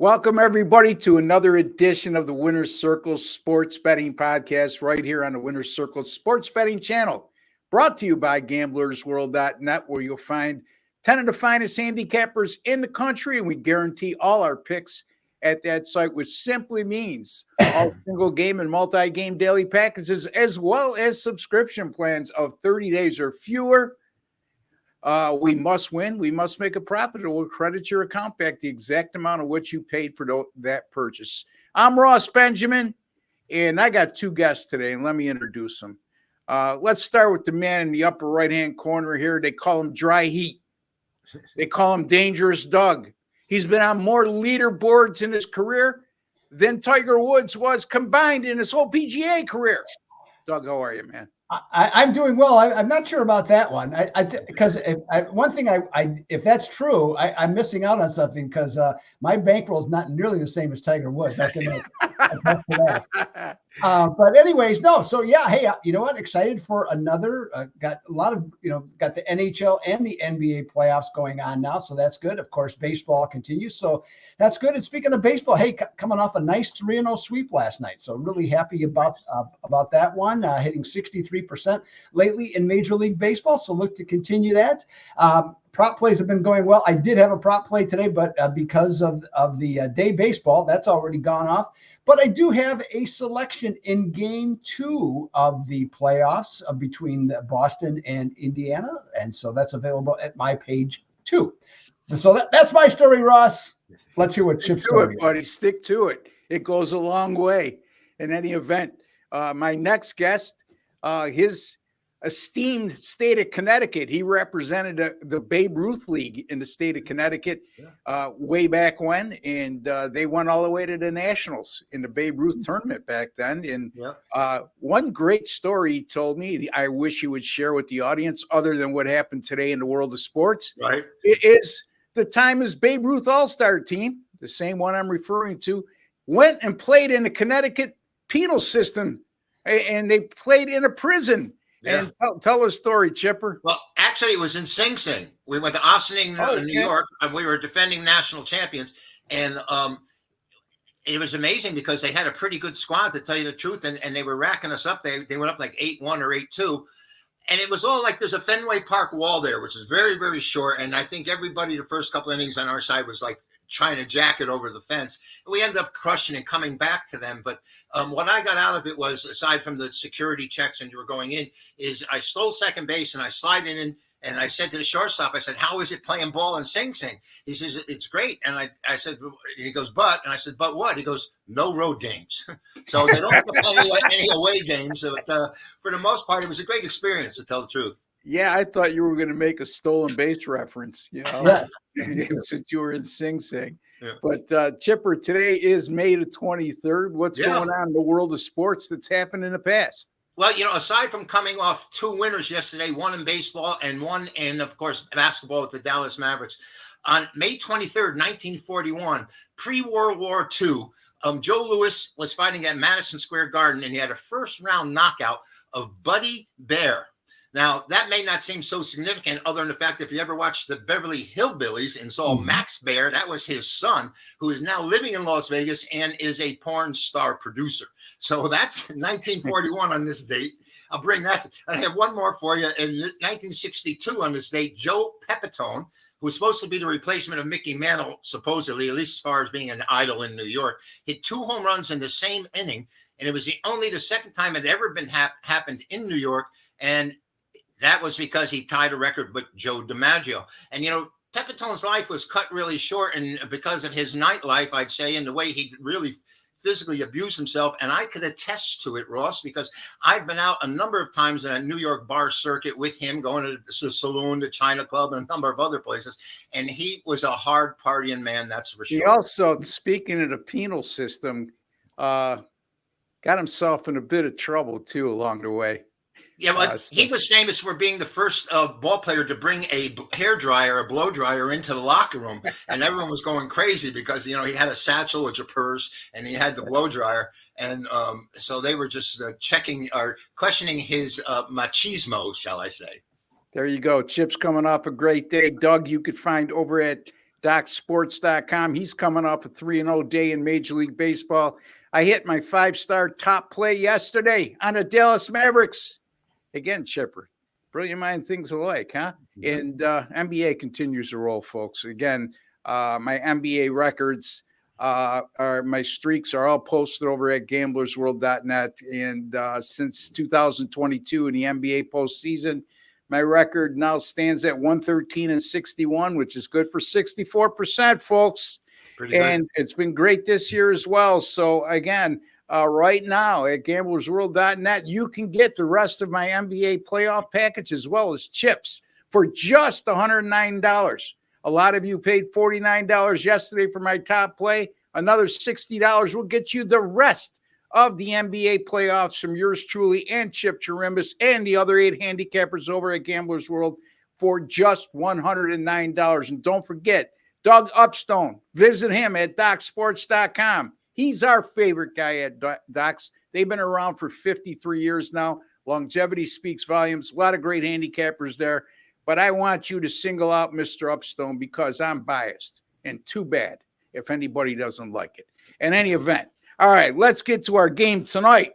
Welcome, everybody, to another edition of the Winner's Circle Sports Betting Podcast right here on the Winner's Circle Sports Betting Channel, brought to you by GamblersWorld.net, where you'll find 10 of the finest handicappers in the country, and we guarantee all our picks at that site, which simply means all single game and multi-game daily packages, as well as subscription plans of 30 days or fewer. We must win. We must make a profit, or we'll credit your account back the exact amount of what you paid for that purchase. I'm Ross Benjamin, and I got two guests today, and let me introduce them. Let's start with the man in the upper right-hand corner here. They call him Dry Heat. They call him Dangerous Doug. He's been on more leaderboards in his career than Tiger Woods was combined in his whole PGA career. Doug, how are you, man? I'm doing well. I'm not sure about that one. Because one thing if that's true, I'm missing out on something because my bankroll is not nearly the same as Tiger Woods. I can attest to that. But anyways, no. So yeah, hey, you know what? Excited for another. Got a lot of got the NHL and the NBA playoffs going on now, so that's good. Of course, baseball continues, so that's good. And speaking of baseball, hey, coming off a nice 3-0 sweep last night, so really happy about that one. Hitting 63% lately in Major League Baseball, so look to continue that. Prop plays have been going well. I did have a prop play today, but because of the day baseball, that's already gone off. But I do have a selection in Game 2 of the playoffs between Boston and Indiana, and so that's available at my page too. So that's my story, Ross. Let's hear what Chip's story is. Buddy. Stick to it. It goes a long way in any event. My next guest, his esteemed state of Connecticut. He represented the Babe Ruth League in the state of Connecticut way back when, and they went all the way to the Nationals in the Babe Ruth tournament back then. And one great story he told me, I wish he would share with the audience, other than what happened today in the world of sports, right? It is the time his Babe Ruth All-Star team, the same one I'm referring to, went and played in the Connecticut penal system, and they played in a prison. Yeah. And tell a story, Chipper. Well, actually, it was in Sing Sing. We went to Ossining, New York, and we were defending national champions. And it was amazing because they had a pretty good squad, to tell you the truth, and they were racking us up. They went up like 8-1 or 8-2. And it was all like there's a Fenway Park wall there, which is very, very short. And I think everybody, the first couple innings on our side, was like trying to jack it over the fence. We ended up crushing and coming back to them. But what I got out of it was, aside from the security checks and you were going in, is I stole second base and I slide in and I said to the shortstop, I said, "How is it playing ball in Sing Sing?" He says, "It's great." And I said, he goes, "But," and I said, "But what?" He goes, "No road games." So they don't have any away games. But for the most part, it was a great experience, to tell the truth. Yeah, I thought you were going to make a stolen base reference, since you were in Sing Sing. Yeah. But Chipper, today is May the 23rd. What's going on in the world of sports that's happened in the past? Well, aside from coming off two winners yesterday, one in baseball and one in, of course, basketball with the Dallas Mavericks, on May 23rd, 1941, pre-World War II, Joe Louis was fighting at Madison Square Garden, and he had a first-round knockout of Buddy Bear. Now, that may not seem so significant, other than the fact that if you ever watched the Beverly Hillbillies and saw Max Baer, that was his son, who is now living in Las Vegas and is a porn star producer. So that's 1941 on this date. I'll bring that. I have one more for you. In 1962 on this date, Joe Pepitone, who was supposed to be the replacement of Mickey Mantle, supposedly, at least as far as being an idol in New York, hit 2 home runs in the same inning. And it was the second time it had ever been happened in New York. And that was because he tied a record with Joe DiMaggio. And, Pepitone's life was cut really short, and because of his nightlife, I'd say, and the way he really physically abused himself. And I could attest to it, Ross, because I've been out a number of times in a New York bar circuit with him, going to the saloon, the China Club, and a number of other places. And he was a hard partying man, that's for sure. He also, speaking of the penal system, got himself in a bit of trouble, too, along the way. Yeah, well, he was famous for being the first ball player to bring a hairdryer, a blow dryer, into the locker room, and everyone was going crazy because he had a satchel with a purse and he had the blow dryer, and so they were just checking or questioning his machismo, shall I say? There you go. Chip's coming off a great day. Doug, you could find over at DocSports.com. He's coming off a 3-0 day in Major League Baseball. I hit my 5-star top play yesterday on the Dallas Mavericks. Again, Chipper, brilliant mind things alike, huh? And NBA continues to roll, folks. Again, my NBA records my streaks are all posted over at gamblersworld.net. And since 2022 in the NBA postseason, my record now stands at 113-61, which is good for 64%, folks. And it's been great this year as well. So again, right now at gamblersworld.net, you can get the rest of my NBA playoff package as well as chips for just $109. A lot of you paid $49 yesterday for my top play. Another $60 will get you the rest of the NBA playoffs from yours truly and Chip Chirimbes and the other 8 handicappers over at Gamblers World for just $109. And don't forget, Doug Upstone. Visit him at DocSports.com. He's our favorite guy at Docs. They've been around for 53 years now. Longevity speaks volumes. A lot of great handicappers there. But I want you to single out Mr. Upstone because I'm biased. And too bad if anybody doesn't like it. In any event, all right, let's get to our game tonight.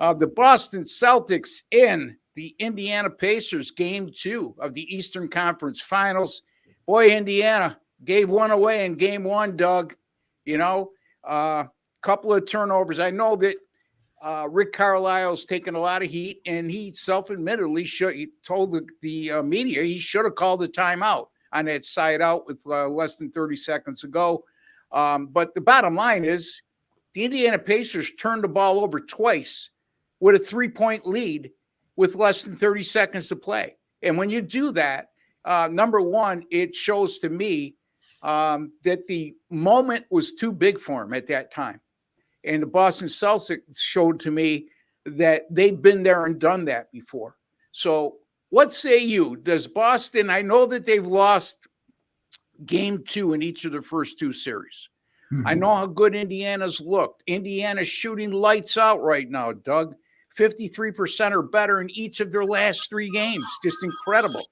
The Boston Celtics in the Indiana Pacers, game 2 of the Eastern Conference Finals. Boy, Indiana gave one away in game 1, Doug. You know, couple of turnovers. I know that Rick Carlisle's taken a lot of heat, and he self-admittedly he told the media he should have called a timeout on that side out with less than 30 seconds ago. But the bottom line is the Indiana Pacers turned the ball over twice with a 3-point lead with less than 30 seconds to play. And when you do that, number one, it shows to me that the moment was too big for him at that time. And the Boston Celtics showed to me that they've been there and done that before. So what say you? Does Boston, I know that they've lost game 2 in each of the first 2 series. Mm-hmm. I know how good Indiana's looked. Indiana's shooting lights out right now, Doug. 53% or better in each of their last 3 games. Just incredible.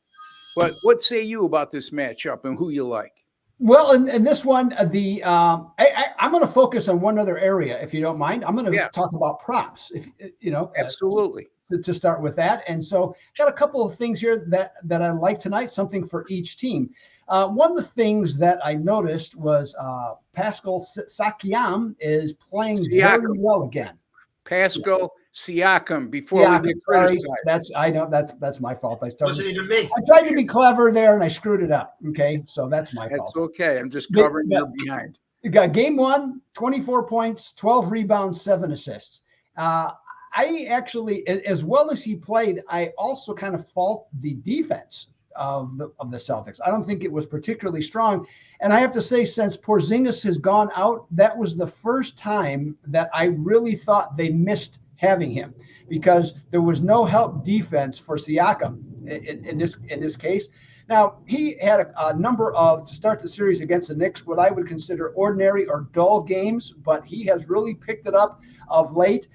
But what say you about this matchup and who you like? Well, in this one, I'm going to focus on one other area, if you don't mind. I'm going to talk about props, if you know. Absolutely. To start with that, and so got a couple of things here that I like tonight. Something for each team. One of the things that I noticed was Pascal Siakam is playing very well again. Pascal Siakam, before we get criticized. That's my fault. Wasn't even me. I tried to be clever there and I screwed it up. Okay, so that's my fault. That's okay. I'm just covering your behind. You got game 1, 24 points, 12 rebounds, 7 assists. I actually, as well as he played, I also kind of fault the defense of the Celtics. I don't think it was particularly strong. And I have to say, since Porzingis has gone out, that was the first time that I really thought they missed having him, because there was no help defense for Siakam in this case. Now, he had a number of, to start the series against the Knicks, what I would consider ordinary or dull games, but he has really picked it up of late.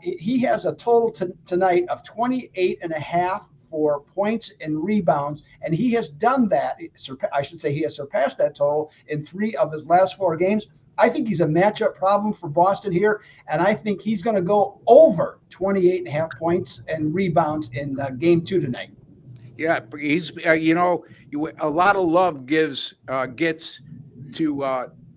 He has a total tonight of 28.5 for points and rebounds, and he has done that. I should say he has surpassed that total in 3 of his last 4 games. I think he's a matchup problem for Boston here, and I think he's going to go over 28.5 points and rebounds in game 2 tonight. Yeah, he's a lot of love gets to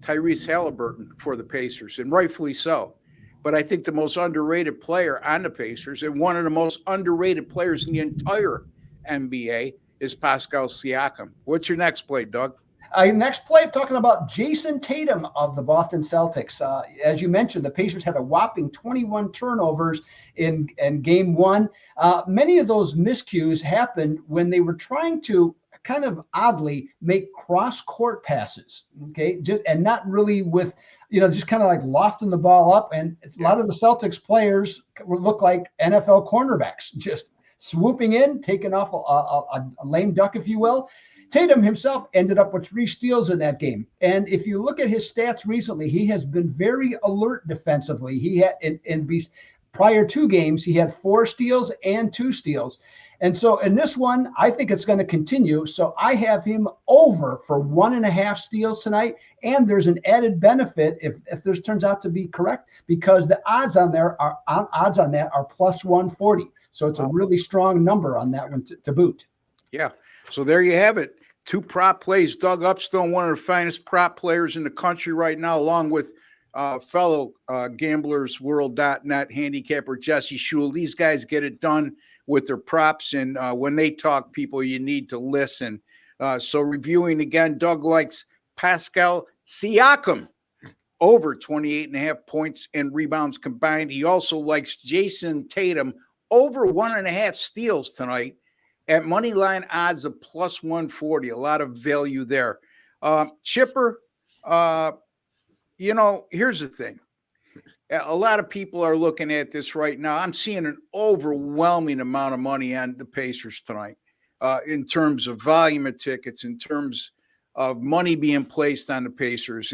Tyrese Halliburton for the Pacers, and rightfully so. But I think the most underrated player on the Pacers, and one of the most underrated players in the entire NBA, is Pascal Siakam. What's your next play, Doug? Next play, I'm talking about Jason Tatum of the Boston Celtics. As you mentioned, the Pacers had a whopping 21 turnovers in game 1. Many of those miscues happened when they were trying to kind of oddly make cross-court passes, okay, and not really with, just kind of like lofting the ball up. And a lot of the Celtics players look like NFL cornerbacks, just swooping in, taking off a lame duck, if you will. Tatum himself ended up with 3 steals in that game. And if you look at his stats recently, he has been very alert defensively. He had, and prior 2 games, he had 4 steals and 2 steals. And so in this one, I think it's going to continue. So I have him over for 1.5 steals tonight. And there's an added benefit if this turns out to be correct, because the odds on that are plus 140. So it's a really strong number on that one to boot. Yeah. So there you have it. 2 prop plays. Doug Upstone, one of the finest prop players in the country right now, along with fellow gamblersworld.net handicapper Jesse Schule. These guys get it done with their props, and when they talk, people, you need to listen. So reviewing again, Doug likes Pascal Siakam over 28.5 points and rebounds combined. He also likes Jason Tatum over 1.5 steals tonight at money line odds of plus 140. A lot of value there. Chipper, here's the thing. A lot of people are looking at this right now. I'm seeing an overwhelming amount of money on the Pacers tonight in terms of volume of tickets, in terms of money being placed on the Pacers.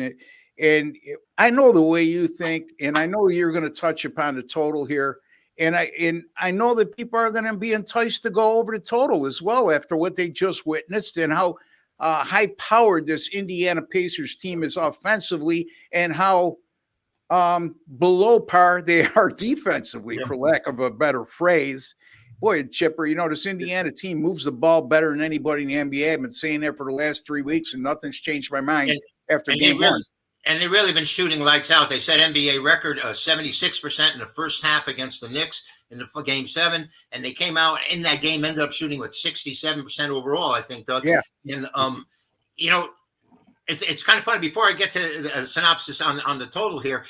And I know the way you think, and I know you're going to touch upon the total here. And I know that people are going to be enticed to go over the total as well after what they just witnessed and how high-powered this Indiana Pacers team is offensively and how below par they are defensively, for lack of a better phrase. Boy, Chipper, this Indiana team moves the ball better than anybody in the NBA. I've been saying that for the last 3 weeks, and nothing's changed my mind after game 1. And they've really been shooting lights out. They set NBA record 76% in the first half against the Knicks in the game 7, and they came out in that game, ended up shooting with 67% overall, I think, Doug. Yeah. And it's kind of funny. Before I get to the synopsis on the total here,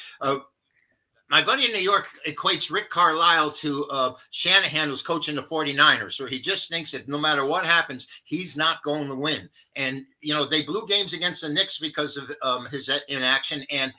my buddy in New York equates Rick Carlisle to Shanahan, who's coaching the 49ers, where he just thinks that no matter what happens, he's not going to win. And, they blew games against the Knicks because of his inaction. And,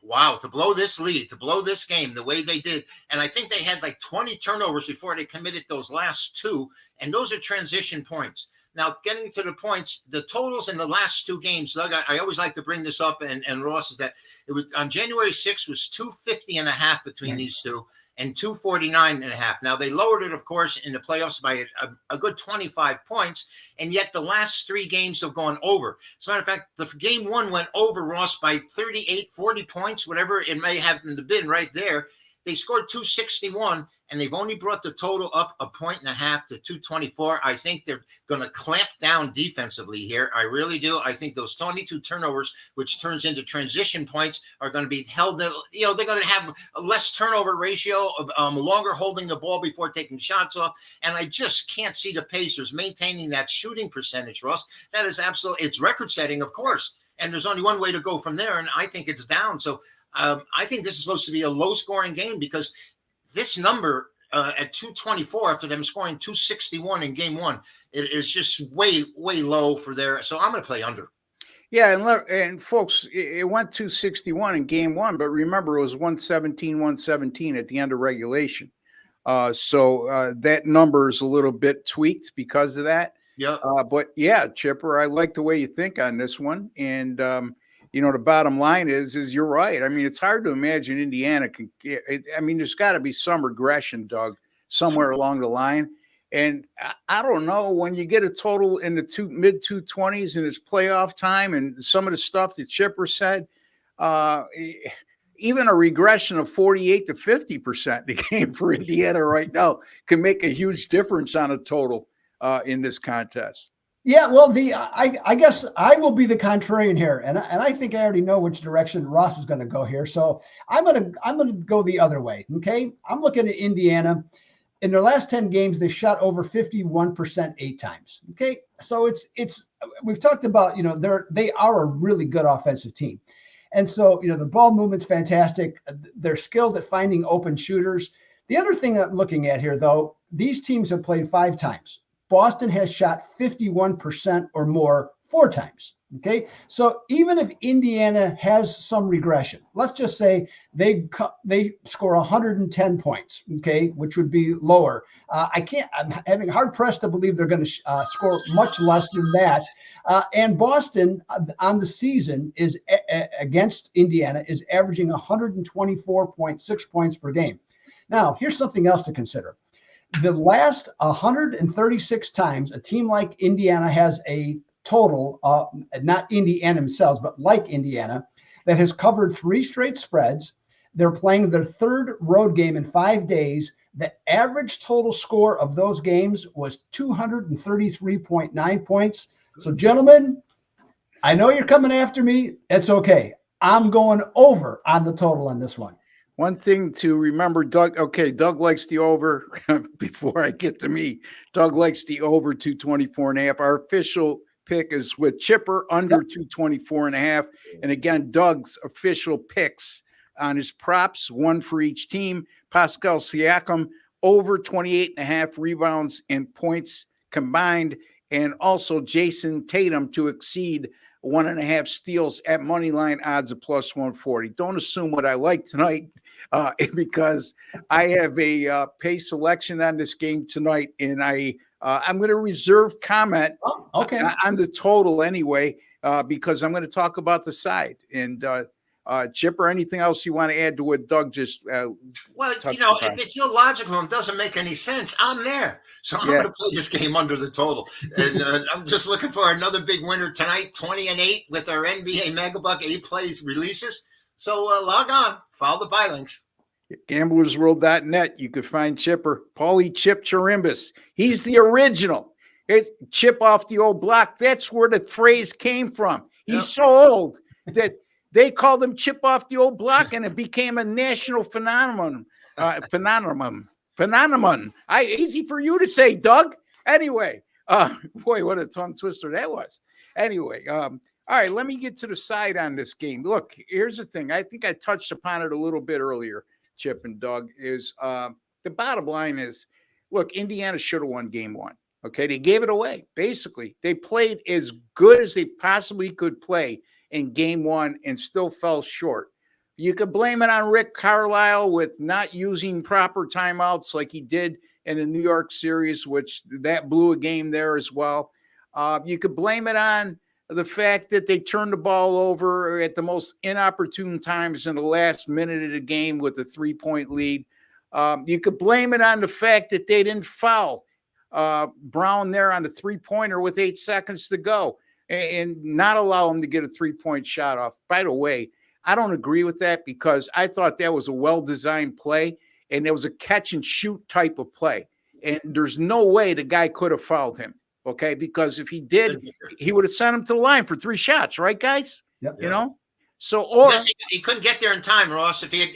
wow, to blow this lead, to blow this game the way they did. And I think they had like 20 turnovers before they committed those last 2. And those are transition points. Now, getting to the points, the totals in the last 2 games, Doug, I always like to bring this up, and Ross, is that it was on January 6th was 250.5 between these two and 249.5. Now, they lowered it, of course, in the playoffs by a good 25 points, and yet the last 3 games have gone over. As a matter of fact, the game 1 went over, Ross, by 38, 40 points, whatever it may have been right there. They scored 261, and they've only brought the total up 1.5 points to 224. I think they're going to clamp down defensively here. I really do. I think those 22 turnovers, which turns into transition points, are going to be held. They're going to have a less turnover ratio, of longer holding the ball before taking shots off. And I just can't see the Pacers maintaining that shooting percentage, Ross. That is absolutely, it's record setting, of course. And there's only one way to go from there. And I think it's down. So I think this is supposed to be a low-scoring game because this number at 224 after them scoring 261 in game 1, it is just way, way low for their. So I'm going to play under. Yeah, and folks, it went 261 in game 1, but remember it was 117 at the end of regulation. So that number is a little bit tweaked because of that. Yeah. But yeah, Chipper, I like the way you think on this one, and the bottom line is you're right. I mean, it's hard to imagine Indiana can get it. I mean, there's got to be some regression, Doug, somewhere along the line. And I don't know, when you get a total in the mid 220s and it's playoff time and some of the stuff that Chipper said, even a regression of 48 to 50% in the game for Indiana right now can make a huge difference on a total in this contest. Yeah, well, I guess I will be the contrarian here, and I think I already know which direction Ross is going to go here. So I'm gonna go the other way. Okay, I'm looking at Indiana. In their last 10 games, they shot over 51% 8 times. Okay, so it's we've talked about they are a really good offensive team, and so the ball movement's fantastic. They're skilled at finding open shooters. The other thing I'm looking at here, though, these teams have played 5 times. Boston has shot 51% or more 4 times. Okay, so even if Indiana has some regression, let's just say they score 110 points, okay, which would be lower. I'm having hard pressed to believe they're going to score much less than that. And Boston on the season is against Indiana is averaging 124.6 points per game. Now, here's something else to consider. The last 136 times a team like Indiana has a total, not Indiana themselves, but like Indiana, that has covered 3 straight spreads. They're playing their 3rd road game in 5 days. The average total score of those games was 233.9 points. So, gentlemen, I know you're coming after me. It's okay. I'm going over on the total on this one. One thing to remember, Doug. Okay, Doug likes the over. Before I get to me, Doug likes the over 224.5. Our official pick is with Chipper under 224.5. And again, Doug's official picks on his props, one for each team. Pascal Siakam over 28.5 rebounds and points combined, and also Jason Tatum to exceed 1.5 steals at money line odds of plus 140. Don't assume what I like tonight, because I have a pay selection on this game tonight, and I'm going to reserve comment on the total anyway, because I'm going to talk about the side. And Chipper, anything else you want to add to what Doug just well, if it's illogical and doesn't make any sense, I'm there. So I'm going to play this game under the total. And I'm just looking for another big winner tonight, 20-8 with our NBA Megabuck 8 plays releases. So log on, follow the buy links. Gamblersworld.net. You could find Chipper, Paulie Chip Chirimbes. He's the original. Chip off the old block. That's where the phrase came from. He's so old that they called him Chip off the old block, and it became a national phenomenon. Easy for you to say, Doug. Anyway, boy, what a tongue twister that was. Anyway, all right, let me get to the side on this game. Look, here's the thing. I think I touched upon it a little bit earlier, Chip and Doug, is the bottom line is, look, Indiana should have won game 1. Okay, they gave it away. Basically, they played as good as they possibly could play in game 1 and still fell short. You could blame it on Rick Carlisle with not using proper timeouts like he did in the New York series, which that blew a game there as well. You could blame it on the fact that they turned the ball over at the most inopportune times in the last minute of the game with a 3-point lead. You could blame it on the fact that they didn't foul Brown there on the 3-pointer with 8 seconds to go and not allow him to get a 3-point shot off. By the way, I don't agree with that, because I thought that was a well-designed play, and it was a catch-and-shoot type of play. And there's no way the guy could have fouled him, okay? Because if he did, he would have sent him to the line for 3 shots, right, guys? Yep. You know? So, or he couldn't get there in time, Ross. If he had,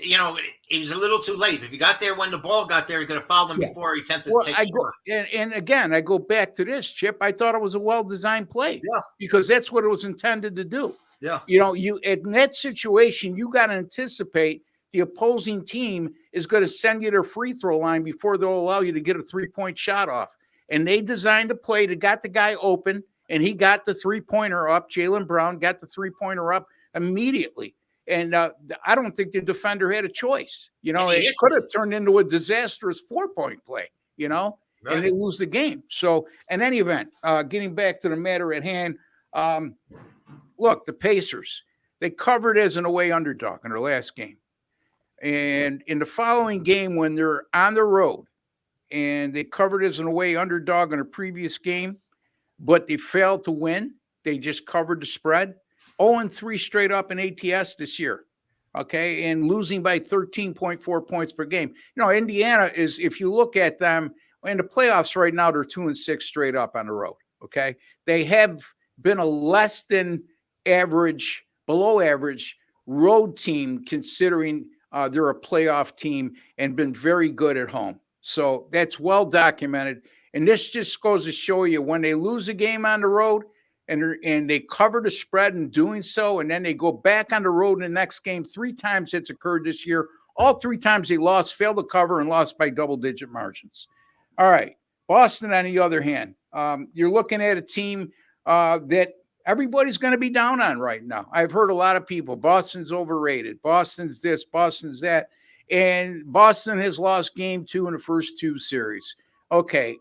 he was a little too late. If he got there when the ball got there, he could have fouled him before he attempted to take it. And again, I go back to this, Chip. I thought it was a well-designed play because that's what it was intended to do. Yeah. You in that situation, you got to anticipate the opposing team is going to send you their free throw line before they'll allow you to get a 3-point shot off. And they designed a play that got the guy open, and he got the 3-pointer up. Jaylen Brown got the 3-pointer up immediately. And I don't think the defender had a choice. It could have turned into a disastrous 4-point play, and they lose the game. So in any event, getting back to the matter at hand, look, the Pacers, they covered as an away underdog in their last game. And in the following game, when they're on the road and they covered as an away underdog in a previous game, but they failed to win, they just covered the spread. 0-3 straight up in ATS this year, okay, and losing by 13.4 points per game. Indiana is, if you look at them in the playoffs right now, they're 2-6 straight up on the road, okay? They have been a less than average, below average road team considering they're a playoff team, and been very good at home. So that's well documented. And this just goes to show you, when they lose a game on the road, and they cover the spread in doing so, and then they go back on the road in the next game. 3 times it's occurred this year. All 3 times they lost, failed to cover, and lost by double-digit margins. All right, Boston, on the other hand, you're looking at a team that everybody's going to be down on right now. I've heard a lot of people, Boston's overrated. Boston's this, Boston's that. And Boston has lost game 2 in the first 2 series. Okay,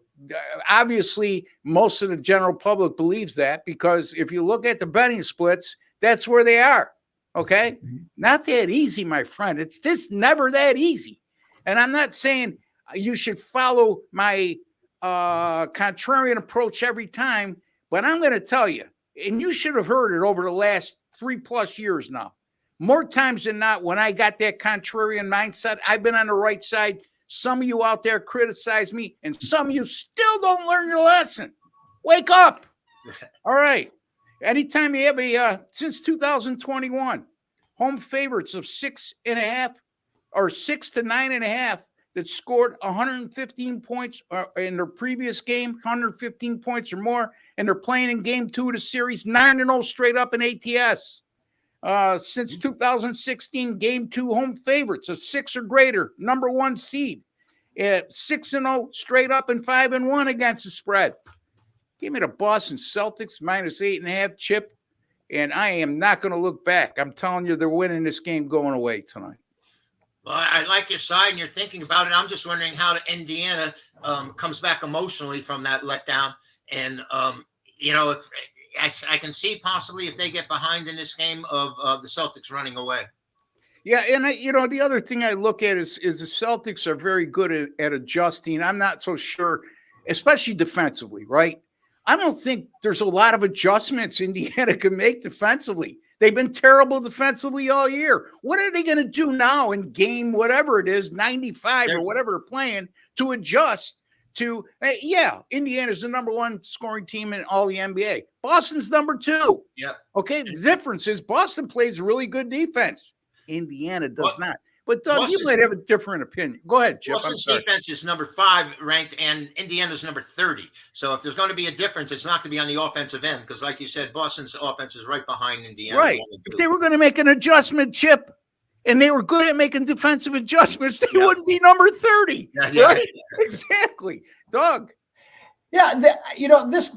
obviously, most of the general public believes that, because if you look at the betting splits, that's where they are. Okay, not that easy, my friend. It's just never that easy. And I'm not saying you should follow my contrarian approach every time, but I'm going to tell you, and you should have heard it over the last 3+ years now. More times than not, when I got that contrarian mindset, I've been on the right side. Some of you out there criticize me, and some of you still don't learn your lesson. Wake up. All right. Anytime you have since 2021, home favorites of 6.5 or 6 to 9.5 that scored 115 points in their previous game, 115 points or more, and they're playing in game 2 of the series, 9-0 straight up in ATS. Since 2016, game 2 home favorites of 6 or greater, number 1 seed, 6-0 straight up and 5-1 against the spread. Give me the Boston Celtics minus 8.5, Chip, and I am not going to look back. I'm telling you, they're winning this game going away tonight. Well, I like your side, and you're thinking about it. I'm just wondering how Indiana comes back emotionally from that letdown. And, if I can see possibly if they get behind in this game of the Celtics running away. Yeah, and the other thing I look at is the Celtics are very good at adjusting. I'm not so sure, especially defensively, right? I don't think there's a lot of adjustments Indiana can make defensively. They've been terrible defensively all year. What are they going to do now in game whatever it is, 95 or whatever they're playing, to adjust to, Indiana's the number 1 scoring team in all the NBA. Boston's number 2. Yeah. Okay, the difference is Boston plays really good defense. Indiana does not. But Doug, you might have a different opinion. Go ahead, Chip. Boston's defense is number 5 ranked, and Indiana's number 30. So if there's going to be a difference, it's not to be on the offensive end, because like you said, Boston's offense is right behind Indiana. Right. If they were going to make an adjustment, Chip, and they were good at making defensive adjustments, they wouldn't be number 30. Yeah. Right? Exactly. Doug. Yeah, this.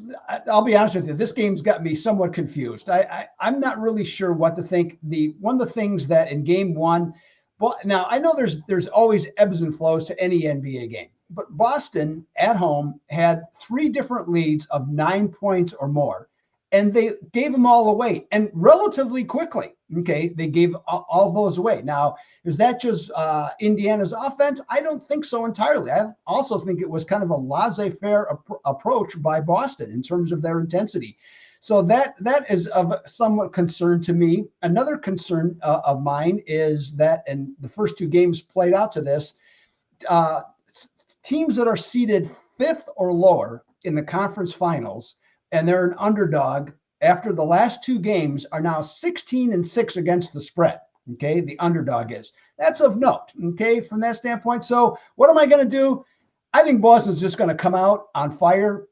I'll be honest with you. This game's got me somewhat confused. I'm not really sure what to think. One of the things that in game 1. But now I know there's always ebbs and flows to any NBA game, but Boston at home had 3 different leads of 9 points or more, and they gave them all away, and relatively quickly. Okay, they gave all those away. Now, is that just Indiana's offense? I don't think so entirely. I also think it was kind of a laissez-faire approach by Boston in terms of their intensity. So that is of somewhat concern to me. Another concern of mine is that, and the first 2 games played out to this, teams that are seeded 5th or lower in the conference finals, and they're an underdog after the last 2 games, are now 16-6 against the spread. Okay, the underdog is. That's of note. Okay, from that standpoint. So what am I going to do? I think Boston's just going to come out on fire.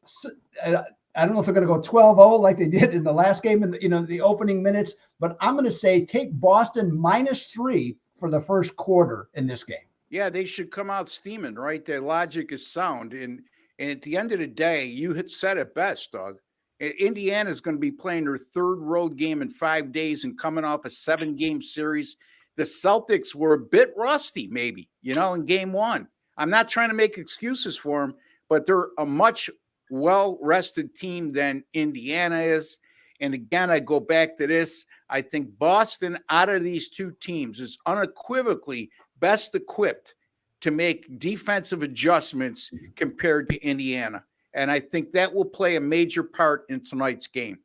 I don't know if they're going to go 12-0 like they did in the last game in the opening minutes, but I'm going to say take Boston -3 for the first quarter in this game. Yeah, they should come out steaming, right? Their logic is sound. And at the end of the day, you had said it best, Doug. Indiana's going to be playing their 3rd road game in 5 days and coming off a 7-game series. The Celtics were a bit rusty, maybe, in game 1. I'm not trying to make excuses for them, but they're a much well-rested team than Indiana is. And again, I go back to this. I think Boston, out of these 2 teams, is unequivocally best equipped to make defensive adjustments compared to Indiana. And I think that will play a major part in tonight's game.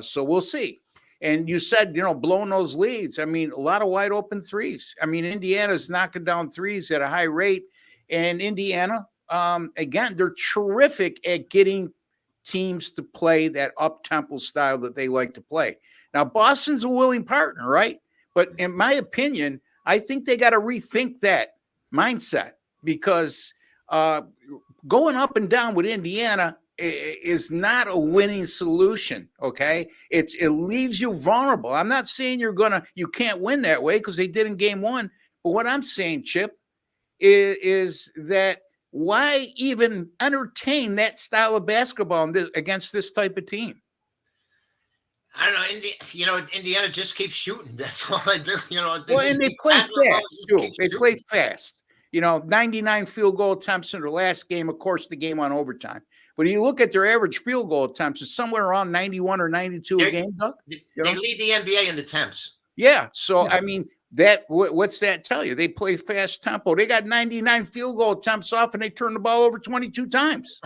So we'll see. And you said, blowing those leads. I mean, a lot of wide open threes. I mean, Indiana's knocking down threes at a high rate. And Indiana, again, they're terrific at getting teams to play that up-tempo style that they like to play. Now, Boston's a willing partner, right? But in my opinion, I think they got to rethink that mindset, because going up and down with Indiana is not a winning solution, okay? It leaves you vulnerable. I'm not saying you can't win that way, because they did in game 1. But what I'm saying, Chip, is that why even entertain that style of basketball against this type of team? I don't know. Indiana just keeps shooting. That's all I do. And they play fast, too. They play fast. 99 field goal attempts in their last game. Of course, the game on overtime. But you look at their average field goal attempts, it's somewhere around 91 or 92 a game, Doug. They lead the NBA in attempts. Yeah. So, I mean, what's that tell you? They play fast tempo. They got 99 field goal attempts off, and they turned the ball over 22 times,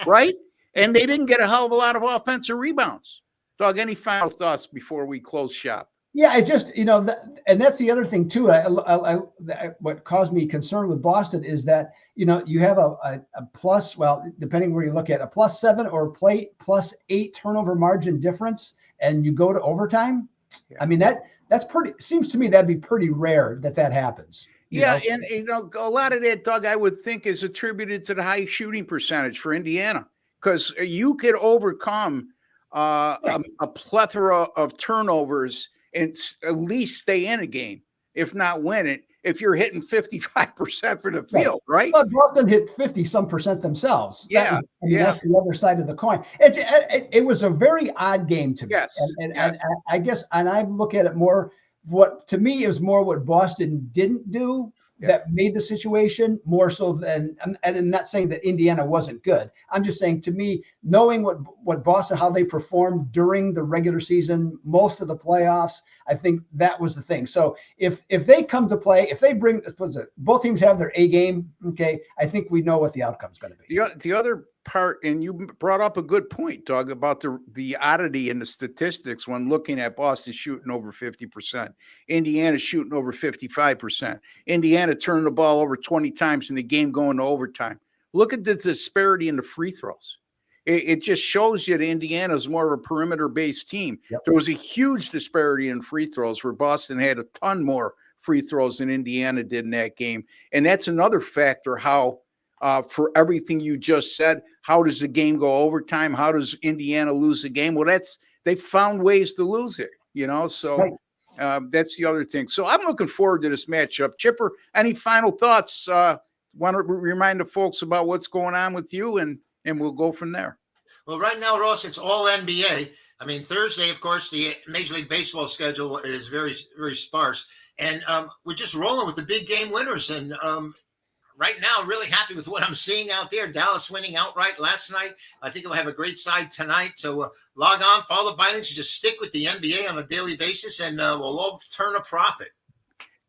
right? And they didn't get a hell of a lot of offensive rebounds. Doug, any final thoughts before we close shop? Yeah, I just, and that's the other thing too. What caused me concern with Boston is that, you have a plus, well, depending where you look at a +7 or +8 turnover margin difference, and you go to overtime. Yeah. I mean, that's seems to me that'd be pretty rare that happens. Yeah. And, a lot of that, Doug, I would think is attributed to the high shooting percentage for Indiana, because you could overcome a plethora of turnovers and at least stay in a game, if not win it, if you're hitting 55% for the field, right? Well, Boston hit 50-some% themselves. Yeah. That's the other side of the coin. It was a very odd game to me. Yes. And I guess, and I look at it more, what to me is more what Boston didn't do that made the situation more so than, and I'm not saying that Indiana wasn't good. I'm just saying, to me, knowing what Boston, how they performed during the regular season, most of the playoffs, I think that was the thing. So if they come to play, if they bring, both teams have their A game, okay, I think we know what the outcome's going to be. The other part, and you brought up a good point, Doug, about the oddity in the statistics when looking at Boston shooting over 50%, Indiana shooting over 55%, Indiana turning the ball over 20 times in the game going to overtime. Look at the disparity in the free throws. It just shows you that Indiana is more of a perimeter-based team. Yep. There was a huge disparity in free throws where Boston had a ton more free throws than Indiana did in that game. And that's another factor how, for everything you just said, how does the game go overtime? How does Indiana lose the game? Well, they found ways to lose it, so right. That's the other thing. So I'm looking forward to this matchup. Chipper, any final thoughts? Want to remind the folks about what's going on with you, and we'll go from there. Well, right now, Ross, it's all NBA. I mean, Thursday, of course, the Major League Baseball schedule is very, very sparse. And we're just rolling with the big game winners. And right now, I'm really happy with what I'm seeing out there. Dallas winning outright last night. I think we'll have a great side tonight. So log on, follow the bindings. You just stick with the NBA on a daily basis, and we'll all turn a profit.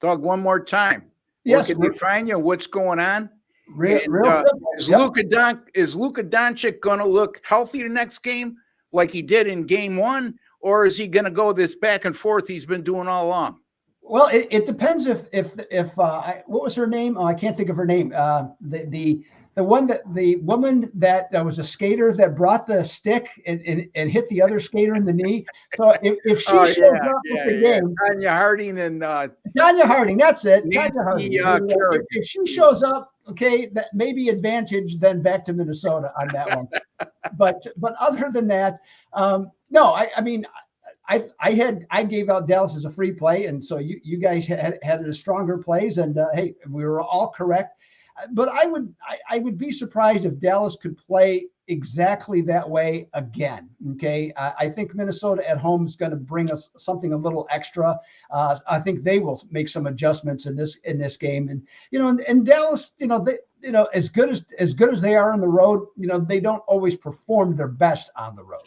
Doug, one more time. Yes. Where can we find you? What's going on? Is yep. Luka Doncic going to look healthy the next game like he did in game one, or is he going to go this back and forth he's been doing all along? Well, it depends if what was her name? Oh, I can't think of her name. The woman that was a skater that brought the stick and hit the other skater in the knee. So if she shows up with the game, Tanya Harding and Tanya Harding, that's it. Nancy, Tanya Harding. If she shows up, okay, that may be advantage then back to Minnesota on that one. But other than that, no. I mean, I gave out Dallas as a free play, and so you guys had a stronger plays, and hey, we were all correct. But I would be surprised if Dallas could play exactly that way again. Okay, I think Minnesota at home is going to bring us something a little extra. I think they will make some adjustments in this game, and Dallas, as good as they are on the road, they don't always perform their best on the road,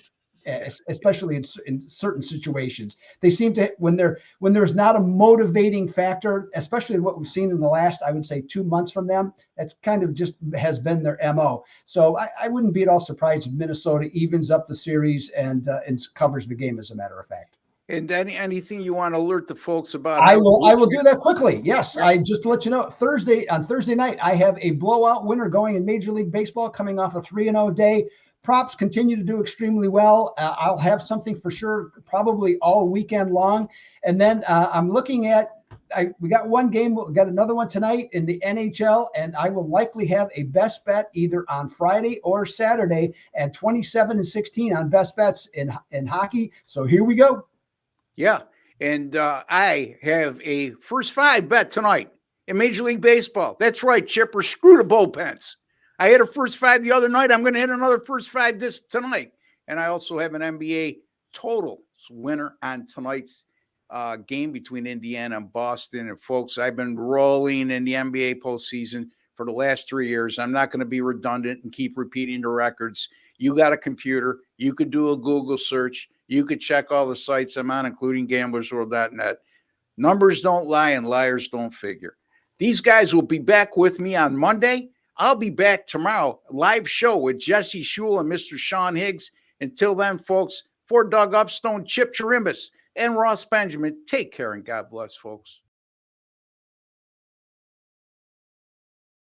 especially in certain situations. They seem to, when there's not a motivating factor, especially what we've seen in the last, I would say 2 months from them, that's kind of just has been their MO. So I wouldn't be at all surprised if Minnesota evens up the series and covers the game, as a matter of fact. And anything you want to alert the folks about? I will do that quickly. Yes, I just to let you know, on Thursday night, I have a blowout winner going in Major League Baseball, coming off a 3-0 day. Props continue to do extremely well. I'll have something for sure, probably all weekend long. And then I'm looking at, we got one game, we'll get another one tonight in the NHL, and I will likely have a best bet either on Friday or Saturday, and 27-16 on best bets in hockey. So here we go. Yeah, and I have a first five bet tonight in Major League Baseball. That's right, Chipper. Screw the bullpens. I hit a first five the other night. I'm going to hit another first five tonight. And I also have an NBA total winner on tonight's game between Indiana and Boston. And folks, I've been rolling in the NBA postseason for the last 3 years. I'm not going to be redundant and keep repeating the records. You got a computer. You could do a Google search. You could check all the sites I'm on, including gamblersworld.net. Numbers don't lie and liars don't figure. These guys will be back with me on Monday. I'll be back tomorrow, live show with Jesse Schule and Mr. Sean Higgs. Until then, folks, for Doug Upstone, Chip Chirimbes, and Ross Benjamin, take care and God bless, folks.